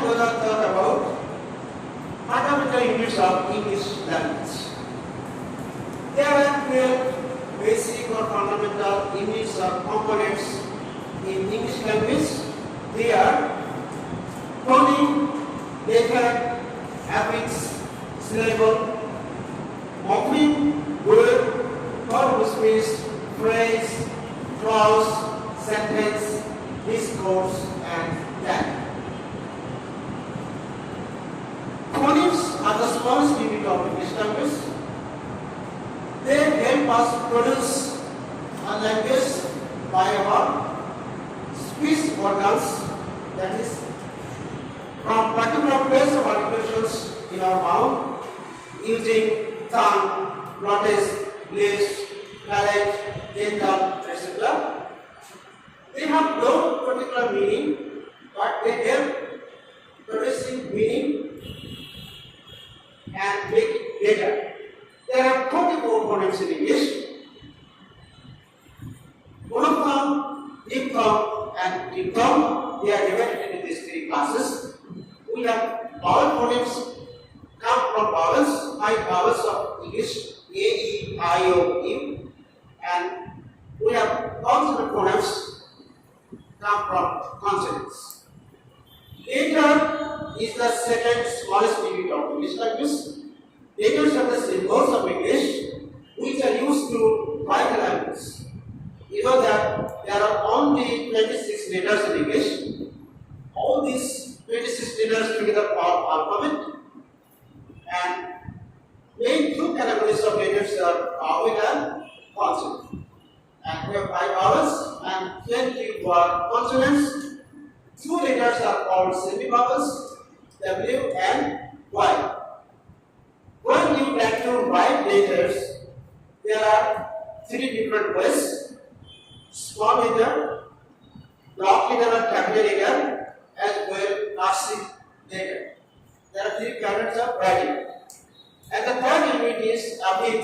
going to talk about fundamental units of English language. There are 12 basic or fundamental units or components in English language. They are phoneme, letter, affix, syllable, morpheme, word, corpus means phrase, clause, sentence, discourse, and that. Phonemes are the smallest unit of English language. They help us produce a language by our speech organs, that is, from particular place of articulations in our mouth, using tongue, glottis, lips, palate, dental, etc. They have no particular meaning, but they help producing meaning and make it better. There are 24 phonemes in English: monophone, diphthong, and diphthong. They are divided into these three classes. We have vowel phonemes come from vowels, 5 vowels of English: A, E, I, O, U, and we have consonant phonemes come from consonants. Letter is the second smallest unit of English language. Letters are the symbols of English which are used to write the language. You know that there are only 26 letters in English. All these 26 letters together form alphabet, and main two categories of letters are vowel and consonant. And we have 5 vowels and 20 consonants. 2 letters are called semivowels, W and Y. When you like to write letters, there are 3 different ways: small letter, block letter or capital letter, as well cursive letter. There are 3 patterns of writing. And the third unit is affix.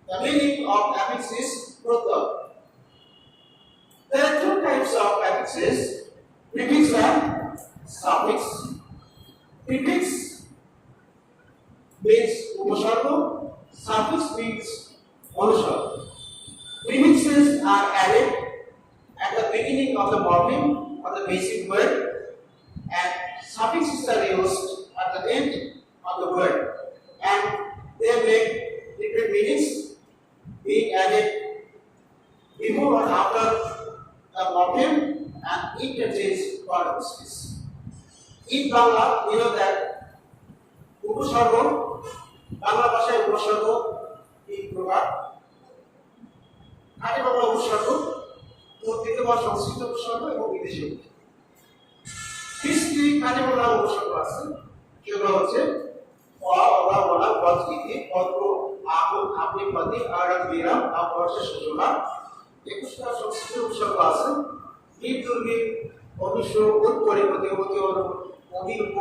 The meaning of affix is proper. There are 2 types of affixes: prefix and suffix. Prefix means upasargo, suffix means anusargo. Prefixes are added at the beginning of the morpheme or the basic word, and suffixes are used at the end of the word, and they make different meanings, being added before or after the morpheme and interchange part of speech. In Bangla, you know that upasargo, Bangla bhashaয় উপসর্গ 3 প্রকার: খাঁটি বাংলা উপসর্গ, তদ্ধিত বা সংস্কৃত উপসর্গ এবং বিদেশি উপসর্গ। 30টি খাঁটি বাংলা উপসর্গ আছে, সেগুলো হচ্ছে অ, অলা, বলা, পদ, ইতি, পদ্ম, আপন, আপনি, পদি, আড়াত, বিরাম, অপবর্ষে, সূচনা। 21টা সংস্কৃত উপসর্গ আছে: বীর, দুর্বীর, অনুষ্য, উৎপরি, প্রতিপতি, অভি, উপ,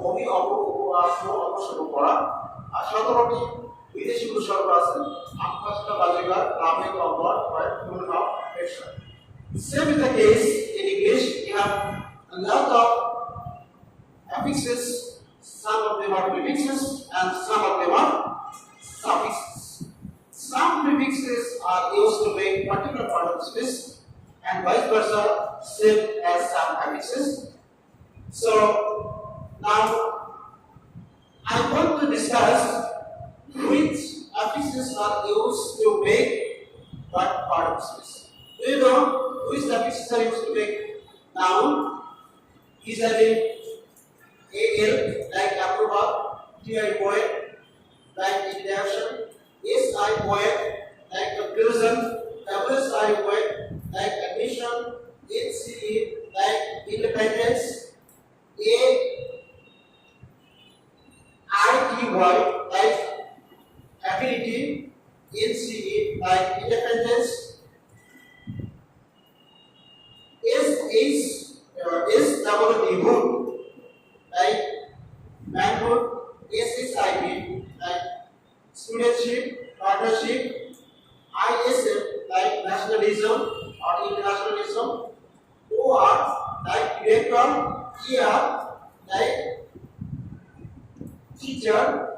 অভি, অপ, আশ্র, অপসর্গ করা। আর 17টি বিদেশি উপসর্গ আছে: আকাশটা, বাজেগার, রামে, কম্বর, কয়েক, পূর্ণ, পেশা। Same is the case in English. You have a lot of affixes. Some of them are prefixes and some of them are suffixes. Some prefixes are used to make particular part of speech, and vice versa, same as some affixes. So now I want to discuss which affixes are used to make what part of speech. Do you know which affixes are used to make noun? Usually AL, like approval, TI poet, like introduction, SI poet, like conclusion, WSI poet, like admission, HCE, like independence, ITY, like affinity, NCE, like independence, SWD, like manhood, SSIP, like studentship, partnership, ISM, like nationalism or internationalism, OR, like director, ER, teacher,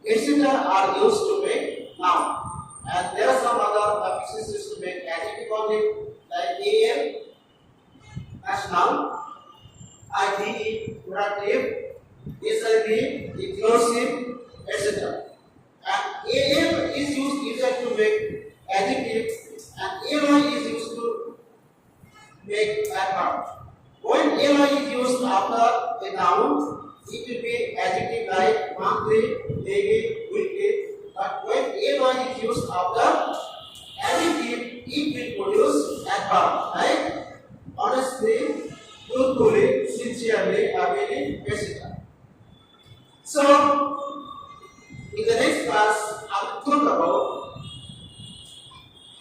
etc. are used to make noun. And there are some other affixes used to make adjective only, like am as noun, ide productive, siv inclusive, etc. And am is used either to make adjective, and ly is used to make adverb. When ly is used after a noun, it will be adjective like monthly, daily, weekly. But when ly is used after adjective, it will produce adverb like honestly, truthfully, sincerely, happily, etc. So, in the next class, I will talk about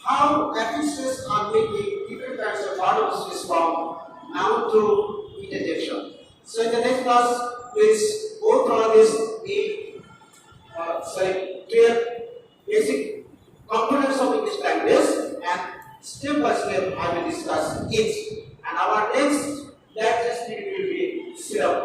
how affixes are making different kinds of particles from noun to interjection. So, in the next class, please go through this clear basic components of English language, and step by step I will discuss each. And our next lecture will be syllable.